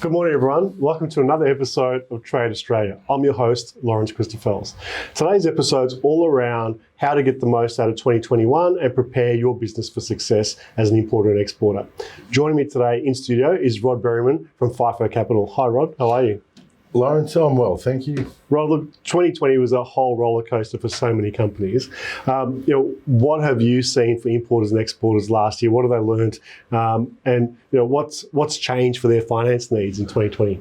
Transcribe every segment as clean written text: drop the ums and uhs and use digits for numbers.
Good morning, everyone. Welcome to another episode of Trade Australia. I'm your host, Lawrence Christoffelsz. Today's episode's all around how to get the most out of 2021 and prepare your business for success as an importer and exporter. Joining me today in studio is Rod Berryman from Fifo Capital. Hi, Rod. How are you? Lawrence, I'm well, thank you. Rod, look, 2020 was a whole roller coaster for so many companies. What have you seen for importers and exporters last year? What have they learned? And what's changed for their finance needs in 2020?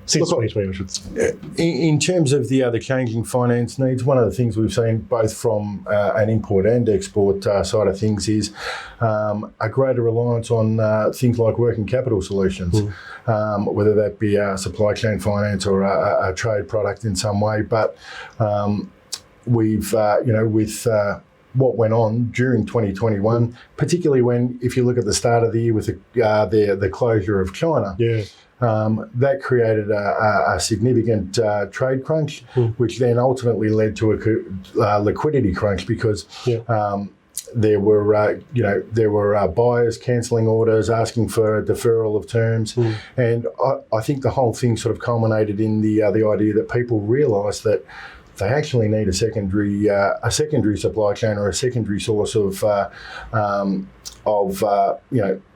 Since 2020, I should say. In terms of the changing finance needs, one of the things we've seen both from an import and export side of things is a greater reliance on things like working capital solutions, whether that be supply chain finance or a trade product in some way. But we've, with what went on during 2021, particularly if you look at the start of the year with the closure of China. Yeah. That created a significant trade crunch, which then ultimately led to a liquidity crunch because there were buyers cancelling orders, asking for deferral of terms, and I think the whole thing sort of culminated in the idea that people realised that they actually need a secondary supply chain or a secondary source of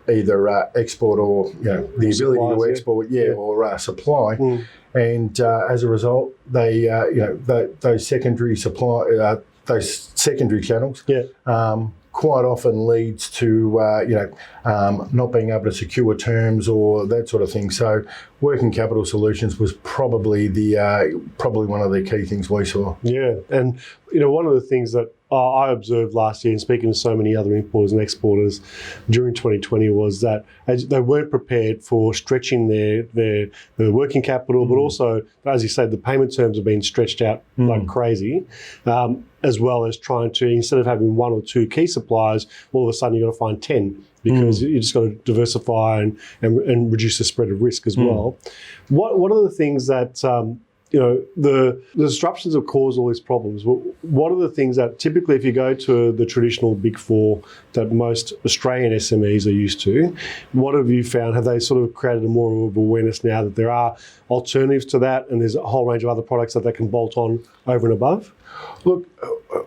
either export or the ability to export, or supply, and as a result, they those secondary channels quite often leads to not being able to secure terms or that sort of thing. So working capital solutions was probably one of the key things we saw. Yeah, and one of the things that I observed last year, and speaking to so many other importers and exporters during 2020, was that they weren't prepared for stretching their working capital, but also, as you said, the payment terms have been stretched out like crazy, as well as trying to, instead of having one or two key suppliers, all of a sudden you've got to find 10 because you just got to diversify and reduce the spread of risk as well. What are the things that the disruptions have caused all these problems? What are the things that typically, if you go to the traditional big four that most Australian SMEs are used to, what have you found? Have they sort of created a more of awareness now that there are alternatives to that and there's a whole range of other products that they can bolt on over and above? Look,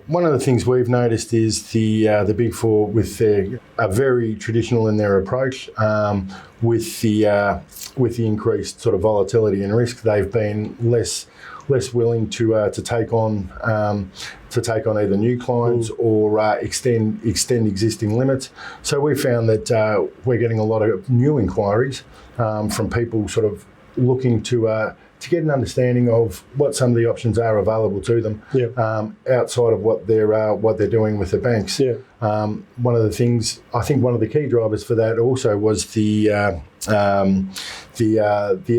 one of the things we've noticed is the big four are very traditional in their approach. With the increased sort of volatility and risk, they've been less willing to take on either new clients or extend existing limits. So we found that we're getting a lot of new inquiries from people sort of looking to get an understanding of what some of the options are available to them outside of what they're doing with the banks. One of the things, I think one of the key drivers for that also was the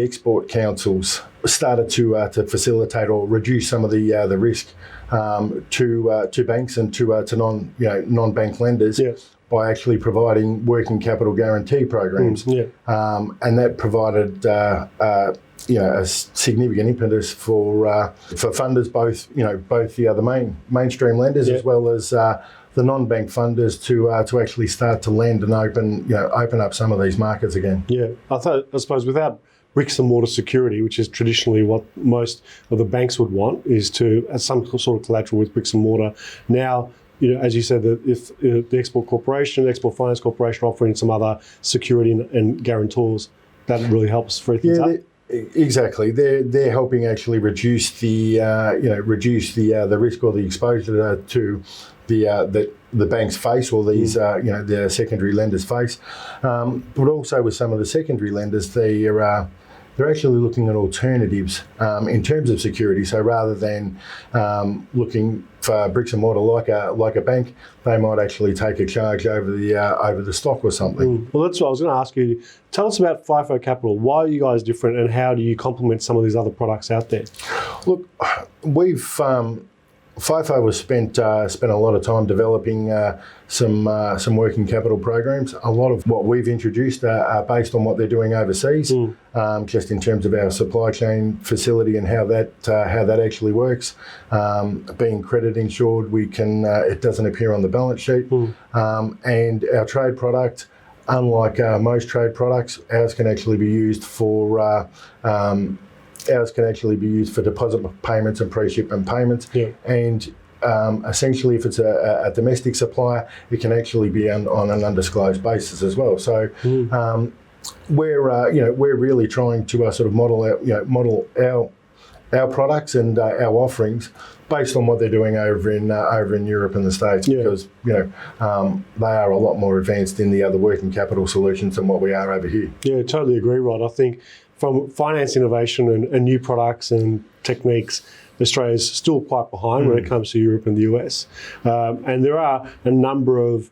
export councils started to facilitate or reduce some of the risk to banks and to non-bank lenders. By actually providing working capital guarantee programs, and that provided a significant impetus for funders, both the mainstream lenders as well as the non-bank funders to actually start to lend and open up some of these markets again. Yeah, I suppose without bricks and mortar security, which is traditionally what most of the banks would want, is to have some sort of collateral with bricks and mortar. Now, as you said, that if the Export Finance Corporation offering some other security and guarantors, that really helps free things up. Exactly. They're helping actually reduce the risk or the exposure to the banks face or these the secondary lenders face, but also with some of the secondary lenders, they're actually looking at alternatives in terms of security. So rather than looking for bricks and mortar like a bank, they might actually take a charge over the stock or something. Well, that's what I was going to ask you. Tell us about Fifo Capital. Why are you guys different, and how do you complement some of these other products out there? Look, we've Fifo was spent a lot of time developing some working capital programs. A lot of what we've introduced are based on what they're doing overseas, just in terms of our supply chain facility and how that actually works. Being credit insured, we can it doesn't appear on the balance sheet, and our trade product unlike most trade products, ours can actually be used for deposit payments and pre-shipment payments. Yeah. And essentially, if it's a domestic supplier, it can actually be on an undisclosed basis as well. So we're really trying to sort of model our products and our offerings based on what they're doing over in Europe and the States, because they are a lot more advanced in the other working capital solutions than what we are over here. Yeah, totally agree, Rod. I think from finance innovation and new products and techniques, Australia's still quite behind when it comes to Europe and the US. And there are a number of,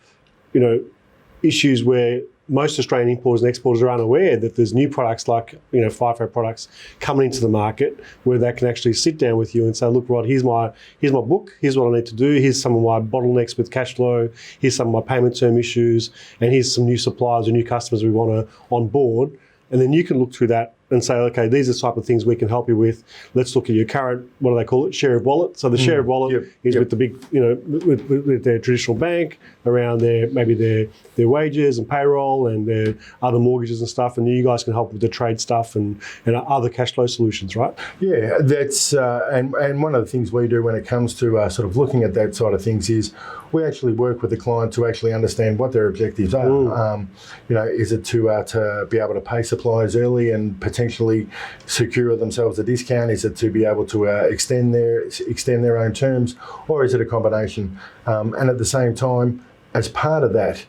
issues where most Australian importers and exporters are unaware that there's new products like, Fifo products coming into the market where they can actually sit down with you and say, look, Rod, here's my book, here's what I need to do, here's some of my bottlenecks with Cashflow, here's some of my payment term issues, and here's some new suppliers or new customers we want to onboard. And then you can look through that and say, okay, these are the type of things we can help you with. Let's look at your current, what do they call it, share of wallet. So the share of wallet is with the big, with their traditional bank around maybe their wages and payroll and their other mortgages and stuff. And you guys can help with the trade stuff and other cash flow solutions, right? Yeah, that's and one of the things we do when it comes to sort of looking at that side of things is we actually work with the client to actually understand what their objectives are. Is it to be able to pay suppliers early and potentially secure themselves a discount? Is it to be able to extend their own terms, or is it a combination? And at the same time, as part of that,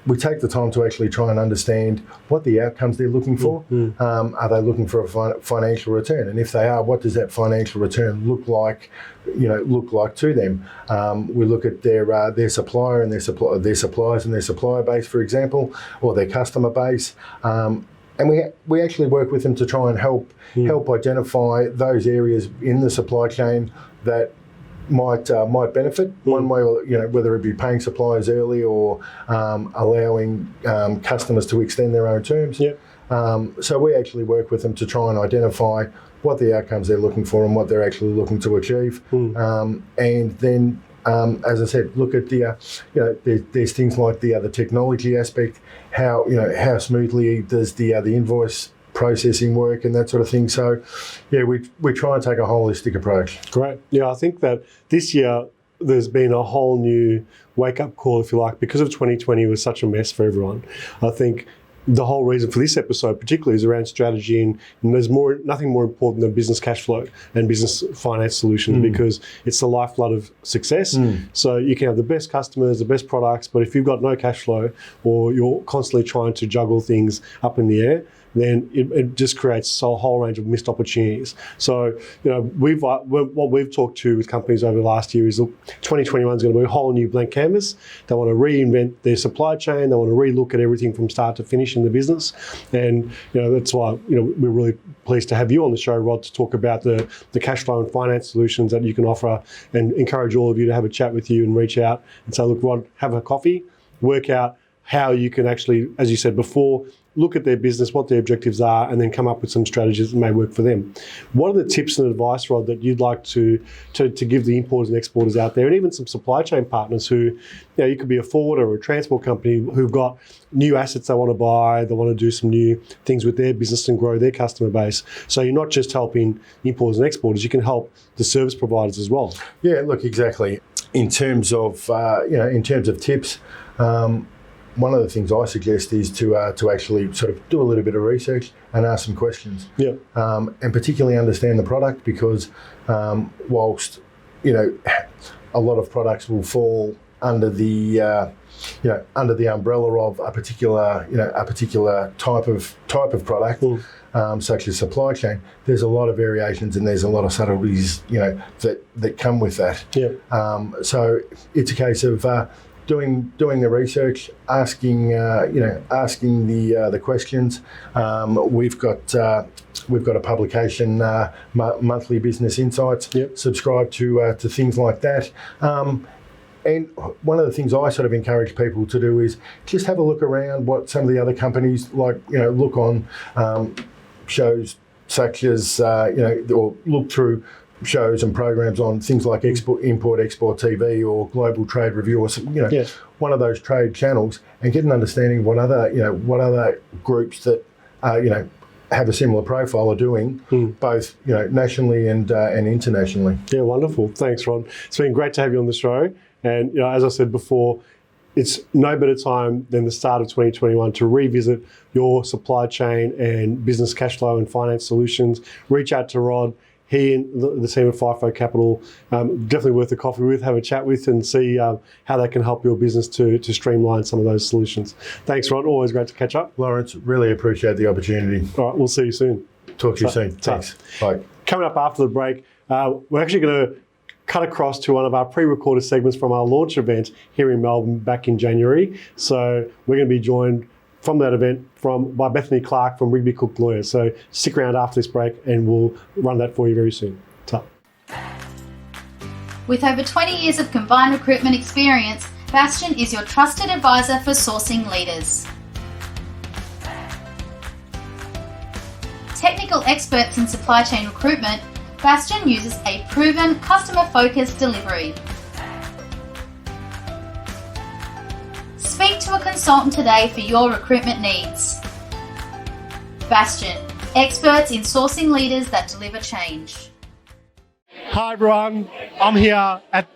we take the time to actually try and understand what the outcomes they're looking for. Are they looking for a financial return? And if they are, what does that financial return look like to them? We look at their supplier and their suppliers and their supplier base, for example, or their customer base. And we actually work with them to try and help identify those areas in the supply chain that might benefit one way, or whether it be paying suppliers early or allowing customers to extend their own terms. So we actually work with them to try and identify what the outcomes they're looking for and what they're actually looking to achieve, and then. As I said, look at there's things like the technology aspect, how smoothly does the invoice processing work and that sort of thing. So, we try and take a holistic approach. Great. Yeah, I think that this year there's been a whole new wake-up call, if you like, because of 2020 was such a mess for everyone. I think the whole reason for this episode particularly is around strategy, and there's nothing more important than business cash flow and business finance solutions, because it's the lifeblood of success. So you can have the best customers, the best products, but if you've got no cash flow or you're constantly trying to juggle things up in the air, then it just creates a whole range of missed opportunities. So, what we've talked to with companies over the last year is, look, 2021 is going to be a whole new blank canvas. They want to reinvent their supply chain. They want to relook at everything from start to finish in the business. And, that's why, we're really pleased to have you on the show, Rod, to talk about the cash flow and finance solutions that you can offer, and encourage all of you to have a chat with you and reach out and say, look, Rod, have a coffee, work out how you can actually, as you said before, look at their business, what their objectives are, and then come up with some strategies that may work for them. What are the tips and advice, Rod, that you'd like to give the importers and exporters out there, and even some supply chain partners who, you could be a forwarder or a transport company who've got new assets they want to buy, they want to do some new things with their business and grow their customer base. So you're not just helping importers and exporters, you can help the service providers as well. Yeah, look, exactly. In terms of tips, one of the things I suggest is to actually sort of do a little bit of research and ask some questions. And particularly understand the product, because whilst a lot of products will fall under the umbrella of a particular type of product, such as supply chain, there's a lot of variations and there's a lot of subtleties that come with that. So it's a case of doing the research, asking the questions. We've got a publication, Monthly Business Insights. Subscribe to things like that. And one of the things I sort of encourage people to do is just have a look around what some of the other companies look on shows such as or look through shows and programs on things like import export TV or global trade review or one of those trade channels, and get an understanding of what other groups that have a similar profile are doing, both nationally and internationally. Yeah, wonderful. Thanks, Ron. It's been great to have you on the show. And as I said before, it's no better time than the start of 2021 to revisit your supply chain and business cash flow and finance solutions. Reach out to Rod. He and the team at Fifo Capital, definitely worth a coffee with, have a chat with, and see how they can help your business to streamline some of those solutions. Thanks, Rod. Always great to catch up. Lawrence, really appreciate the opportunity. All right, we'll see you soon. Talk to you soon. Thanks. Bye. Coming up after the break, we're actually going to cut across to one of our pre-recorded segments from our launch event here in Melbourne back in January. So we're going to be joined from that event by Bethany Clark from Rigby Cooke Lawyers. So stick around after this break and we'll run that for you very soon. Ta. With over 20 years of combined recruitment experience, Bastion is your trusted advisor for sourcing leaders. Technical experts in supply chain recruitment, Bastion uses a proven customer-focused delivery. Speak to a consultant today for your recruitment needs. Bastion, experts in sourcing leaders that deliver change. Hi everyone, I'm here at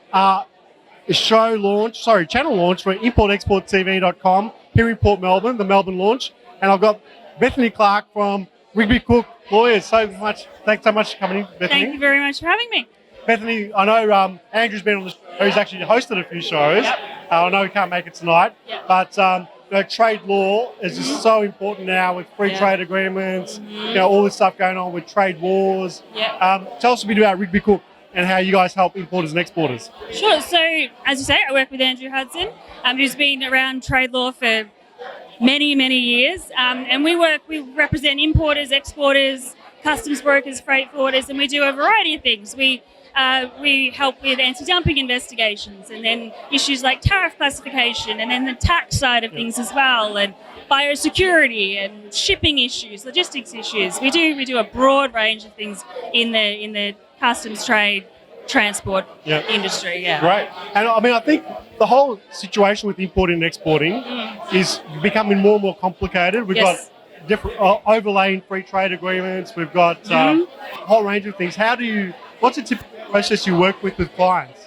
channel launch for importexporttv.com here in Port Melbourne, the Melbourne launch, and I've got Bethany Clark from Rigby Cooke Lawyers. Thanks so much for coming in, Bethany. Thank you very much for having me. Bethany, I know Andrew's been on the show. He's actually hosted a few shows. Yep. I know he can't make it tonight, Yep. but trade law is just so important now with free trade agreements. All this stuff going on with trade wars. Yep. Tell us a bit about Rigby Cooke and how you guys help importers and exporters. Sure. So, as you say, I work with Andrew Hudson, who's been around trade law for many, many years. And we represent importers, exporters, customs brokers, freight forwarders, and we do a variety of things. We help with anti-dumping investigations, and then issues like tariff classification, and then the tax side of things as well, and biosecurity and shipping issues, logistics issues. We do a broad range of things in the customs trade, transport industry. Yeah. Great. And I think the whole situation with importing and exporting is becoming more and more complicated. We've got different overlaying free trade agreements. We've got a whole range of things. What's the typical process you work with clients?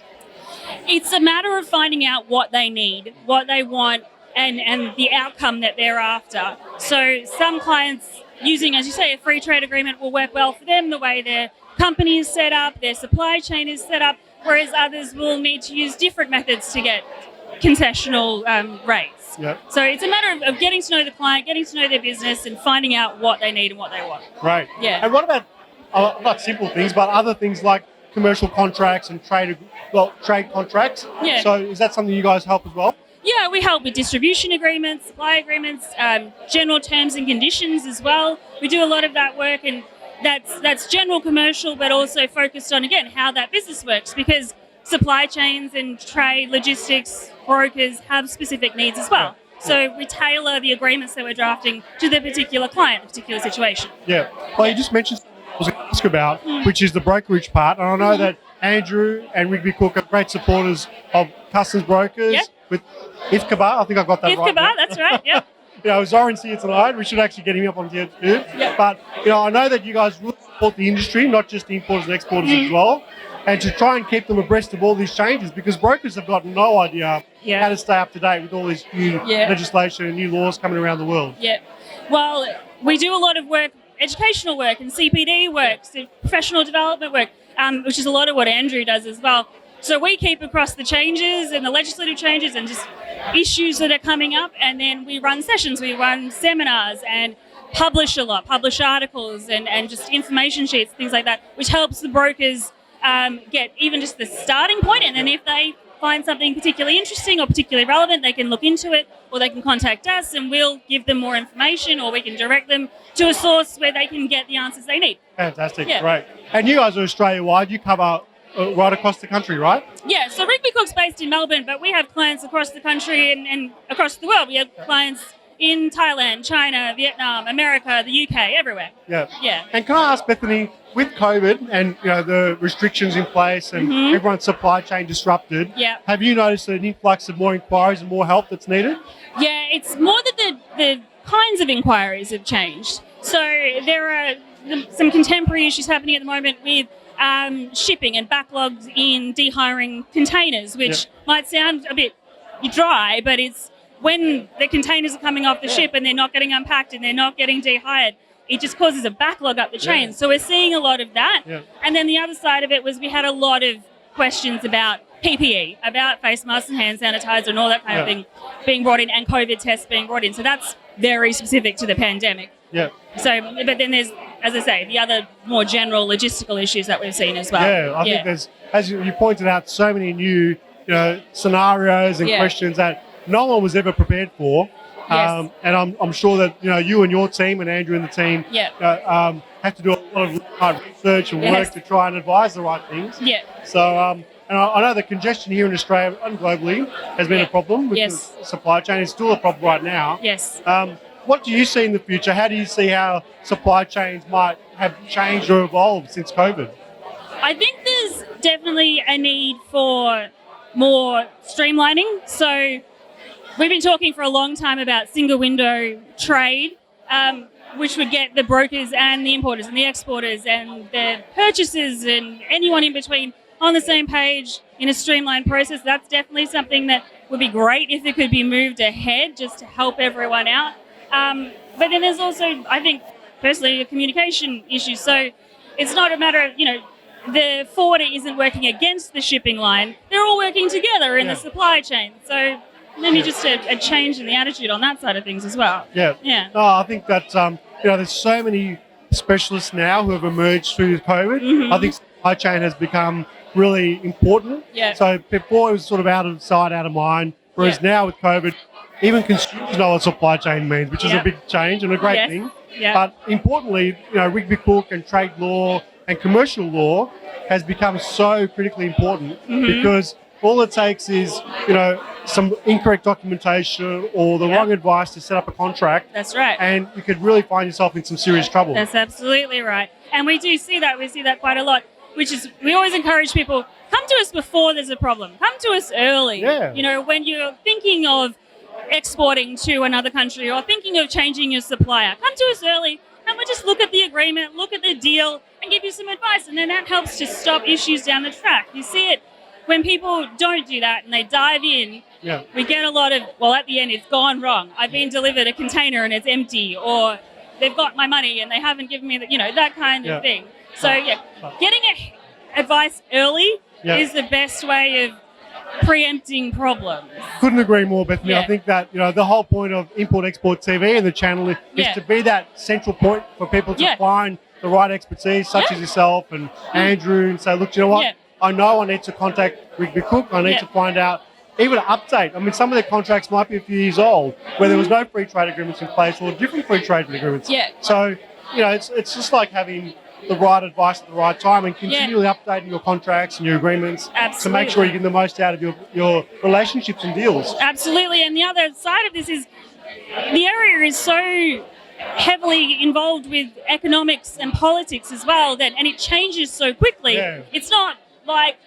It's a matter of finding out what they need, what they want, and the outcome that they're after. So some clients using, as you say, a free trade agreement will work well for them, the way their company is set up, their supply chain is set up, whereas others will need to use different methods to get concessional rates. Yep. So it's a matter of getting to know the client, getting to know their business, and finding out what they need and what they want. Right. Yeah. And what about, not simple things, but other things like commercial contracts and trade contracts? Yeah. So is that something you guys help as well? Yeah, we help with distribution agreements, supply agreements, general terms and conditions as well. We do a lot of that work, and that's general commercial, but also focused on, again, how that business works, because supply chains and trade, logistics, brokers have specific needs as well. So we tailor the agreements that we're drafting to the particular client, the particular situation. Yeah. Well, you just mentioned something I was going to ask about, which is the brokerage part. And I know that Andrew and Rigby Cooke are great supporters of customs brokers with IFCBA. I think I got that right. IFCBA, that's right, yeah. Zoran's here tonight. We should actually get him up on here too. Yep. But, I know that you guys really support the industry, not just the importers and exporters as well, and to try and keep them abreast of all these changes, because brokers have got no idea how to stay up to date with all this new legislation and new laws coming around the world. Yeah. Well, we do a lot of work, educational work and CPD work, so professional development work, which is a lot of what Andrew does as well. So we keep across the changes and the legislative changes and just issues that are coming up, and then we run sessions, we run seminars and publish a lot, publish articles and just information sheets, things like that, which helps the brokers get even just the starting point, and then if they find something particularly interesting or particularly relevant, they can look into it, or they can contact us and we'll give them more information, or we can direct them to a source where they can get the answers they need. Fantastic, great. And you guys are Australia-wide, you cover right across the country, right? Yeah, so Rigby Cooke's based in Melbourne, but we have clients across the country and across the world. We have clients in Thailand, China, Vietnam, America, the UK, everywhere. Yeah. Yeah. And can I ask, Bethany, with COVID and the restrictions in place and everyone's supply chain disrupted, Yeah. have you noticed an influx of more inquiries and more help that's needed? Yeah, it's more that the kinds of inquiries have changed. So there are some contemporary issues happening at the moment with shipping and backlogs in dehiring containers, which might sound a bit dry, but it's when the containers are coming off the ship and they're not getting unpacked and they're not getting dehired, it just causes a backlog up the chain. So we're seeing a lot of that. Yeah. And then the other side of it was we had a lot of questions about PPE, about face masks and hand sanitizer and all that kind of thing being brought in, and COVID tests being brought in. So that's very specific to the pandemic. Yeah. So, but then there's, as I say, the other more general logistical issues that we've seen as well. Yeah, I think there's, as you pointed out, so many new scenarios and questions that no one was ever prepared for. Yes. And I'm sure that you and your team and Andrew and the team have to do a lot of hard research and work to try and advise the right things. Yeah. So and I know the congestion here in Australia and globally has been a problem with the supply chain. It's still a problem right now. Yes. What do you see in the future? How do you see how supply chains might have changed or evolved since COVID? I think there's definitely a need for more streamlining. So we've been talking for a long time about single window trade, which would get the brokers and the importers and the exporters and the purchasers and anyone in between on the same page in a streamlined process. That's definitely something that would be great if it could be moved ahead just to help everyone out. But then there's also, I think, personally, a communication issue. So it's not a matter of, the forwarder isn't working against the shipping line. They're all working together in the supply chain. So maybe just a change in the attitude on that side of things as well. Yeah. Yeah. No, I think that, there's so many specialists now who have emerged through COVID. Mm-hmm. I think supply chain has become really important. Yeah. So before it was sort of out of sight, out of mind, whereas now with COVID, even consumers know what supply chain means, which is a big change and a great thing. Yeah. But importantly, Rigby Cooke and trade law and commercial law has become so critically important because all it takes is, some incorrect documentation or the wrong advice to set up a contract. That's right. And you could really find yourself in some serious trouble. That's absolutely right. And we do see that. We see that quite a lot, which is we always encourage people, come to us before there's a problem. Come to us early. Yeah. When you're thinking of exporting to another country or thinking of changing your supplier, come to us early and we'll just look at the agreement, look at the deal and give you some advice. And then that helps to stop issues down the track. You see it when people don't do that and they dive in, we get a lot of, at the end it's gone wrong. I've been delivered a container and it's empty, or they've got my money and they haven't given me that kind of thing. So getting advice early is the best way of preempting problems. Couldn't agree more, Bethany. I think that the whole point of Import-Export TV and the channel is to be that central point for people to find the right expertise, such as yourself and Andrew, and say, look, you know what? I know I need to contact Rigby Cooke. I need to find out, even an update. I mean, some of their contracts might be a few years old where there was no free trade agreements in place or different free trade agreements. Yeah. So, it's just like having the right advice at the right time and continually updating your contracts and your agreements to make sure you get the most out of your relationships and deals. Absolutely. And the other side of this is the area is so heavily involved with economics and politics as well, and it changes so quickly. Yeah. It's not like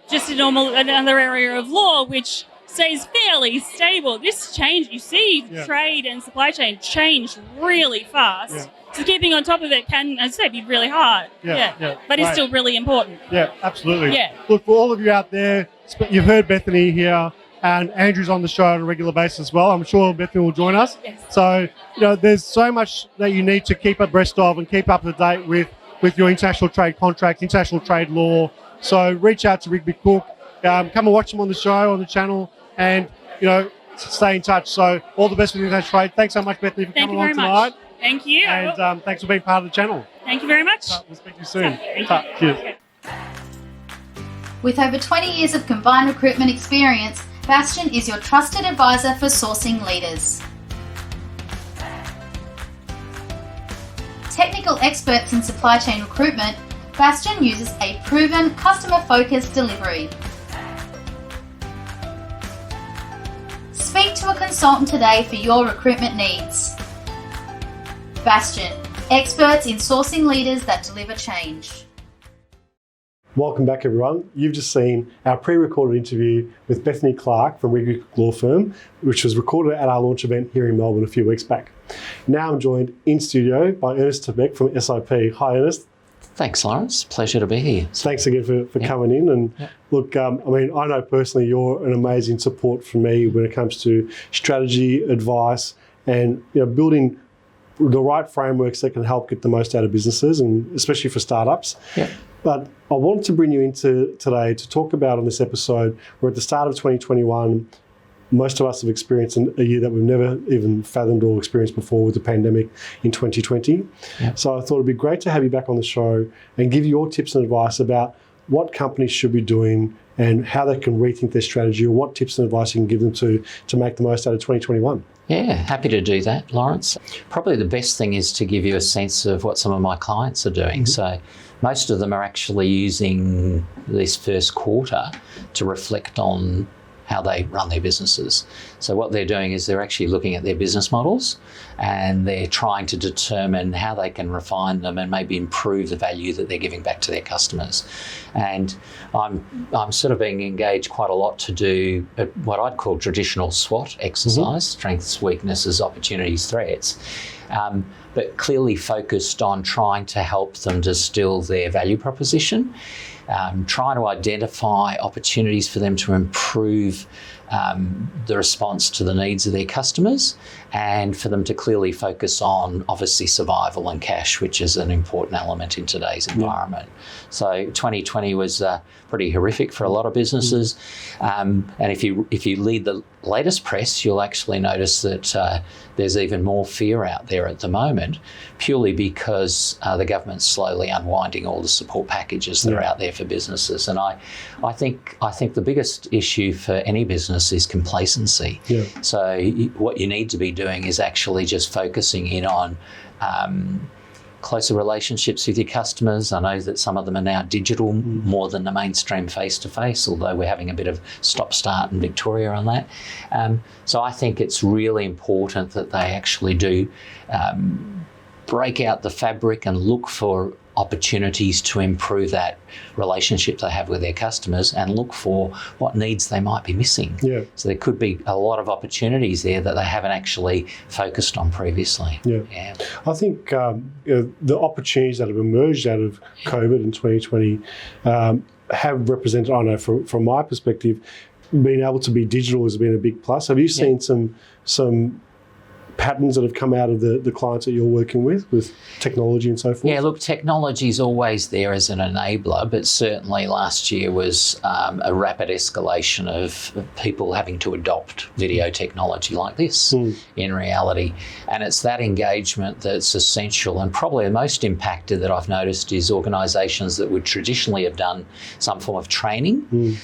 just another area of law which stays fairly stable. This change, you see trade and supply chain change really fast. Yeah. So keeping on top of it can, as I say, be really hard. But it's still really important. Yeah, absolutely. Yeah. Look, for all of you out there, you've heard Bethany here, and Andrew's on the show on a regular basis as well. I'm sure Bethany will join us. Yes. So, there's so much that you need to keep abreast of and keep up to date with your international trade contracts, international trade law. So reach out to Rigby Cooke, come and watch them on the show, on the channel, and, stay in touch. So all the best with international trade. Thanks so much, Bethany, for coming along tonight. Thank you. And thanks for being part of the channel. Thank you very much. We'll speak to you soon. Cheers. With over 20 years of combined recruitment experience, Bastion is your trusted advisor for sourcing leaders. Technical experts in supply chain recruitment, Bastion uses a proven customer-focused delivery. Speak to a consultant today for your recruitment needs. Bastion, experts in sourcing leaders that deliver change. Welcome back, everyone. You've just seen our pre-recorded interview with Bethany Clark from Rigby Cooke Law Firm, which was recorded at our launch event here in Melbourne a few weeks back. Now I'm joined in studio by Ernest Stabek from SIP. Hi, Ernest. Thanks, Lawrence. Pleasure to be here. Thanks again for coming in. And look, I know personally you're an amazing support for me when it comes to strategy, advice, and building the right frameworks that can help get the most out of businesses, and especially for startups. Yeah. But I wanted to bring you into today to talk about on this episode, we're at the start of 2021. Most of us have experienced a year that we've never even fathomed or experienced before with the pandemic in 2020. Yeah. So I thought it'd be great to have you back on the show and give you your tips and advice about what companies should be doing and how they can rethink their strategy, or what tips and advice you can give them to make the most out of 2021. Yeah, happy to do that, Lawrence. Probably the best thing is to give you a sense of what some of my clients are doing. So most of them are actually using this first quarter to reflect on how they run their businesses. So what they're doing is they're actually looking at their business models, and they're trying to determine how they can refine them and maybe improve the value that they're giving back to their customers. And I'm sort of being engaged quite a lot to do what I'd call traditional SWOT exercise, strengths, weaknesses, opportunities, threats. But clearly focused on trying to help them distill their value proposition, trying to identify opportunities for them to improve the response to the needs of their customers, and for them to clearly focus on obviously survival and cash, which is an important element in today's environment. So 2020 was pretty horrific for a lot of businesses, and if you read the latest press, you'll actually notice that there's even more fear out there at the moment, purely because the government's slowly unwinding all the support packages that are out there for businesses. And I think the biggest issue for any business is complacency. Yeah. So what you need to be doing is actually just focusing in on closer relationships with your customers. I know that some of them are now digital more than the mainstream face-to-face, although we're having a bit of stop-start in Victoria on that. So I think it's really important that they actually do break out the fabric and look for opportunities to improve that relationship they have with their customers, and look for what needs they might be missing. Yeah. So there could be a lot of opportunities there that they haven't actually focused on previously. Yeah. I think the opportunities that have emerged out of COVID in 2020 have represented, I know from my perspective, being able to be digital has been a big plus. Have you seen some patterns that have come out of the clients that you're working with technology and so forth? Yeah, look, technology is always there as an enabler, but certainly last year was a rapid escalation of people having to adopt video technology like this in reality. And it's that engagement that's essential, and probably the most impacted that I've noticed is organisations that would traditionally have done some form of training,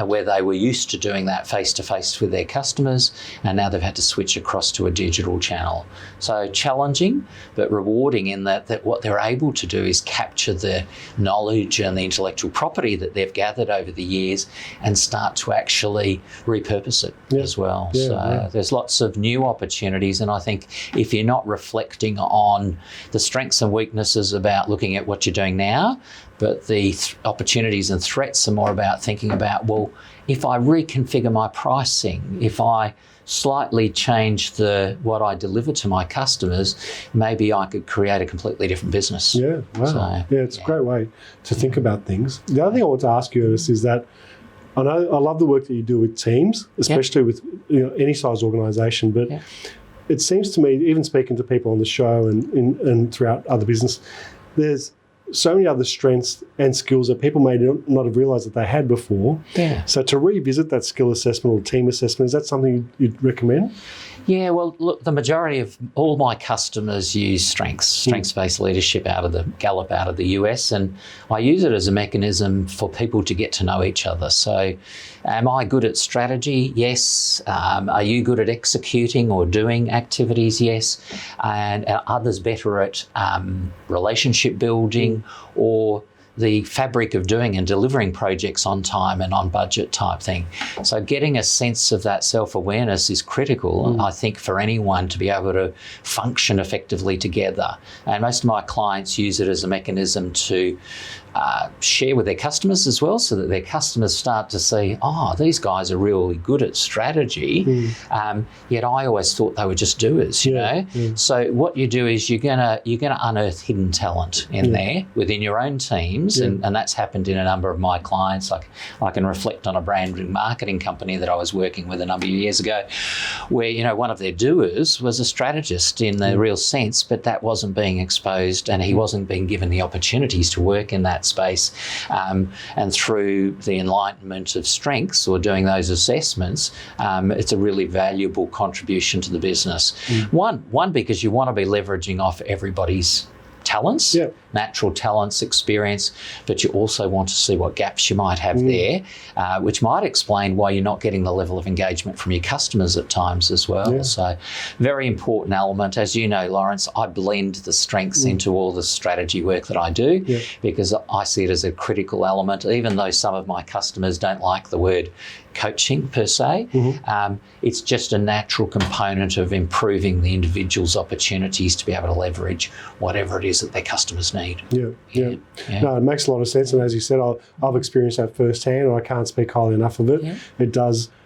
where they were used to doing that face-to-face with their customers, and now they've had to switch across to a digital channel. So challenging, but rewarding in that what they're able to do is capture the knowledge and the intellectual property that they've gathered over the years and start to actually repurpose it as well. There's lots of new opportunities, and I think if you're not reflecting on the strengths and weaknesses about looking at what you're doing now, but the opportunities and threats are more about thinking about, well, if I reconfigure my pricing, if I slightly change what I deliver to my customers, maybe I could create a completely different business. Yeah, wow. So, it's a great way to think about things. The other thing I want to ask you, Ernest, is that I love the work that you do with teams, especially with any size organisation, but it seems to me, even speaking to people on the show and throughout other business, there's so many other strengths and skills that people may not have realised that they had before. Yeah. So to revisit that skill assessment or team assessment, is that something you'd recommend? Yeah, well, look, the majority of all my customers use strengths-based leadership out of the Gallup out of the US, and I use it as a mechanism for people to get to know each other. So am I good at strategy? Yes. Are you good at executing or doing activities? Yes. And are others better at relationship building or the fabric of doing and delivering projects on time and on budget type thing. So getting a sense of that self-awareness is critical, I think, for anyone to be able to function effectively together. And most of my clients use it as a mechanism to share with their customers as well, so that their customers start to see, oh, these guys are really good at strategy, yet I always thought they were just doers, you know? So what you do is you're gonna unearth hidden talent in there within your own teams, and that's happened in a number of my clients. Like, I can reflect on a brand and marketing company that I was working with a number of years ago, where, you know, one of their doers was a strategist in the real sense, but that wasn't being exposed, and he wasn't being given the opportunities to work in that space. And through the enlightenment of strengths or doing those assessments, it's a really valuable contribution to the business. One, because you want to be leveraging off everybody's talents, natural talents, experience, but you also want to see what gaps you might have there, which might explain why you're not getting the level of engagement from your customers at times as well. So very important element. As you know, Lawrence, I blend the strengths into all the strategy work that I do because I see it as a critical element, even though some of my customers don't like the word coaching per se. It's just a natural component of improving the individual's opportunities to be able to leverage whatever it is that their customers need. No, it makes a lot of sense, and as you said, I've experienced that firsthand, and I can't speak highly enough of it.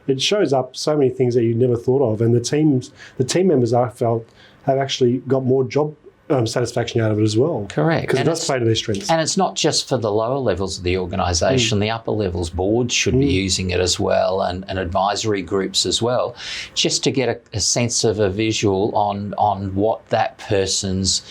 It shows up so many things that you never thought of, and the team members, I felt, have actually got more job satisfaction out of it as well. Correct. Because it does play to their strengths. And it's not just for the lower levels of the organisation. The upper levels boards should be using it as well, and advisory groups as well, just to get a sense of a visual on what that person's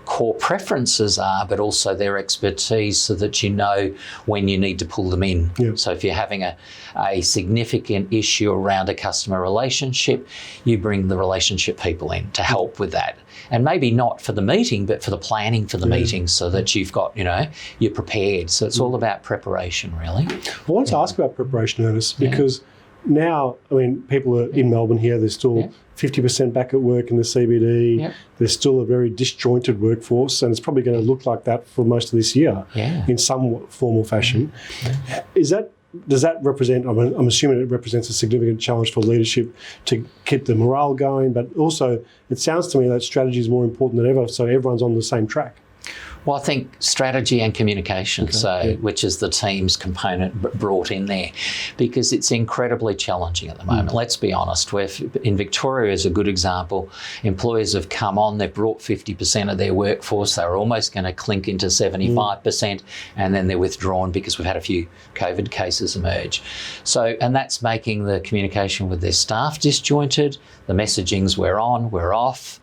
core preferences are, but also their expertise, so that you know when you need to pull them in. So if you're having a significant issue around a customer relationship, you bring the relationship people in to help with that. And maybe not for the meeting, but for the planning for the meeting, so that you've got, you know, you're prepared. So it's all about preparation, really. I wanted to ask about preparation, Ernest, because now, I mean, people are in Melbourne here, they're still 50% back at work in the CBD. There's still a very disjointed workforce, and it's probably going to look like that for most of this year in some form or fashion. Does that represent, I'm assuming it represents a significant challenge for leadership to keep the morale going, but also it sounds to me that strategy is more important than ever, so everyone's on the same track. Well, I think strategy and communication, which is the team's component brought in there, because it's incredibly challenging at the moment. Let's be honest. In Victoria is a good example. Employers have come on, they've brought 50% of their workforce. They were almost going to clink into 75%, and then they're withdrawn because we've had a few COVID cases emerge. So, and that's making the communication with their staff disjointed. The messaging's we're on, we're off.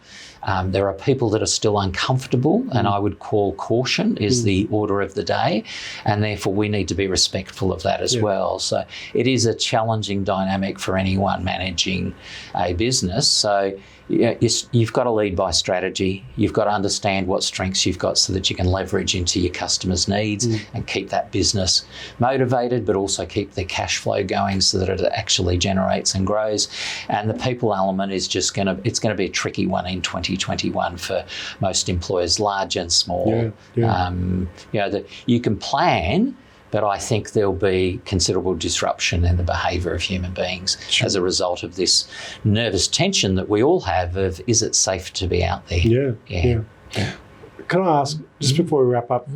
There are people that are still uncomfortable, and I would call caution is the order of the day, and therefore we need to be respectful of that as well. So it is a challenging dynamic for anyone managing a business. So you've got to lead by strategy. You've got to understand what strengths you've got so that you can leverage into your customers' needs and keep that business motivated, but also keep their cash flow going so that it actually generates and grows. And the people element is just going to be a tricky one in 2021 for most employers, large and small. You can plan, but I think there'll be considerable disruption in the behaviour of human beings as a result of this nervous tension that we all have of, is it safe to be out there? Can I ask, just before we wrap up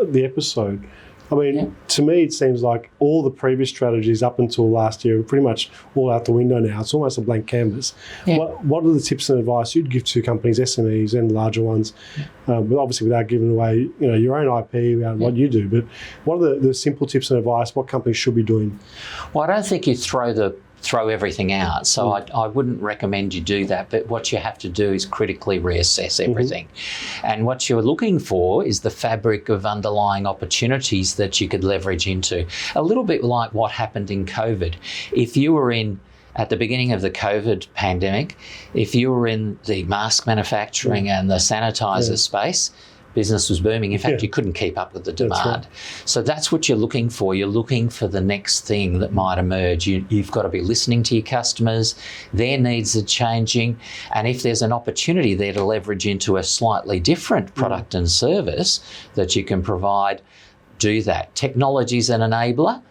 the episode, I mean, to me, it seems like all the previous strategies up until last year are pretty much all out the window now. It's almost a blank canvas. What are the tips and advice you'd give to companies, SMEs and larger ones, but obviously without giving away your own IP around what you do, but what are the simple tips and advice what companies should be doing? Well, I don't think you throw everything out. So I wouldn't recommend you do that. But what you have to do is critically reassess everything. And what you're looking for is the fabric of underlying opportunities that you could leverage into. A little bit like what happened in COVID. If you were at the beginning of the COVID pandemic, if you were in the mask manufacturing and the sanitizer space, business was booming. In fact, you couldn't keep up with the demand. So that's what you're looking for. You're looking for the next thing that might emerge. You've got to be listening to your customers. Their needs are changing. And if there's an opportunity there to leverage into a slightly different product and service that you can provide, do that. Technology is an enabler.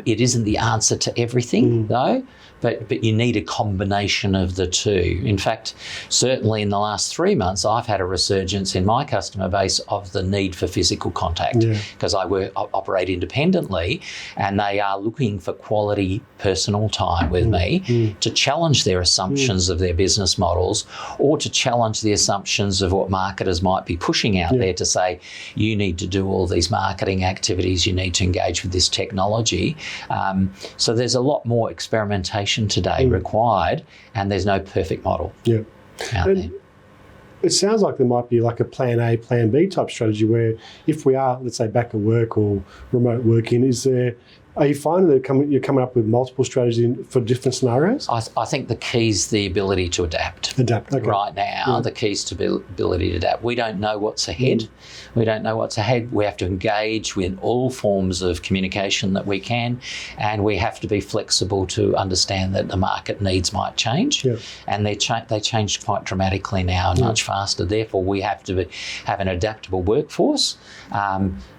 It isn't the answer to everything, though, but you need a combination of the two. In fact, certainly in the last 3 months, I've had a resurgence in my customer base of the need for physical contact because I operate independently, and they are looking for quality personal time with me to challenge their assumptions of their business models, or to challenge the assumptions of what marketers might be pushing out there to say, you need to do all these marketing activities, you need to engage with this technology. So there's a lot more experimentation today required, and there's no perfect model out there. It sounds like there might be like a plan A, plan B type strategy where if we are, let's say, back at work or remote working, are you finding that you're coming up with multiple strategies for different scenarios? I think the key is the ability to adapt. Right now, the key is to the ability to adapt. We don't know what's ahead. We don't know what's ahead. We have to engage with all forms of communication that we can, and we have to be flexible to understand that the market needs might change, and they change quite dramatically now and much faster. Therefore, we have to have an adaptable workforce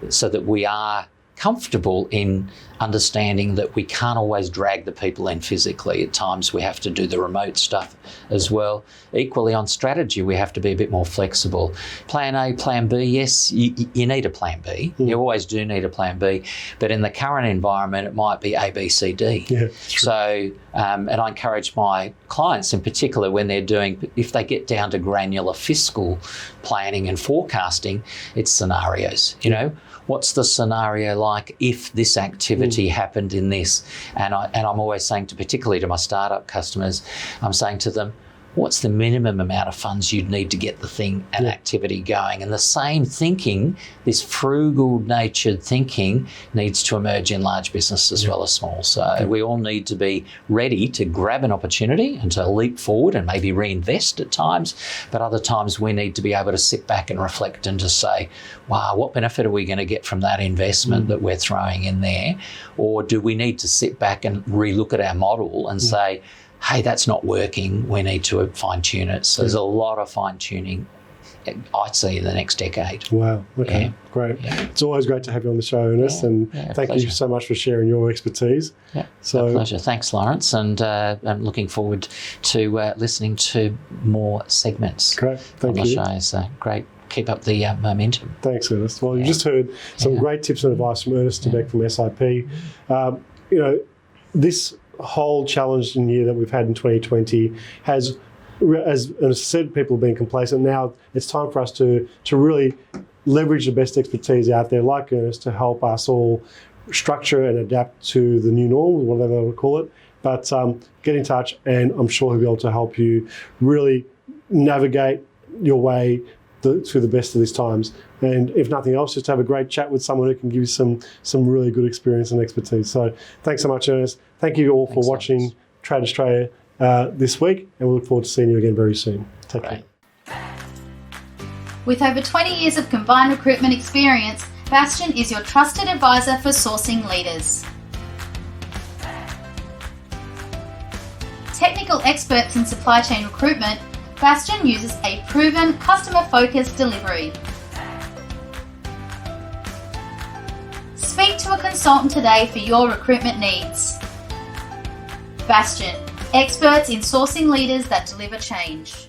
so that we are comfortable in understanding that we can't always drag the people in physically. At times we have to do the remote stuff as well. Equally on strategy, we have to be a bit more flexible. Plan A, plan B, yes, you need a plan B. You always do need a plan B. But in the current environment, it might be A, B, C, D. So, and I encourage my clients in particular when they're doing, if they get down to granular fiscal planning and forecasting, it's scenarios, you know. What's the scenario like if this activity happened in this? And I'm always saying particularly to my startup customers, I'm saying to them, what's the minimum amount of funds you'd need to get the thing and activity going? And the same thinking, this frugal-natured thinking, needs to emerge in large business as well as small. So we all need to be ready to grab an opportunity and to leap forward and maybe reinvest at times. But other times we need to be able to sit back and reflect and just say, wow, what benefit are we going to get from that investment that we're throwing in there? Or do we need to sit back and relook at our model and say, hey, that's not working, we need to fine-tune it. So there's a lot of fine-tuning I see in the next decade. Wow, okay, great. It's always great to have you on the show, Ernest, and thank you so much for sharing your expertise. A pleasure. Thanks, Lawrence, and I'm looking forward to listening to more segments on the show. So great. Keep up the momentum. Thanks, Ernest. Well, you just heard some great tips and advice from Ernest Stabek from SIP. You know, this whole challenging year that we've had in 2020 has, as I said, people have been complacent. Now it's time for us to really leverage the best expertise out there, like Ernest, to help us all structure and adapt to the new norm, whatever they want to call it. But get in touch, and I'm sure he'll be able to help you really navigate your way through the best of these times. And if nothing else, just have a great chat with someone who can give you some really good experience and expertise. So thanks so much, Ernest. Thank you all for watching Trade Australia this week, and we look forward to seeing you again very soon. Take care. With over 20 years of combined recruitment experience, Bastion is your trusted advisor for sourcing leaders. Technical experts in supply chain recruitment, Bastion uses a proven, customer-focused delivery. Speak to a consultant today for your recruitment needs. Bastion, experts in sourcing leaders that deliver change.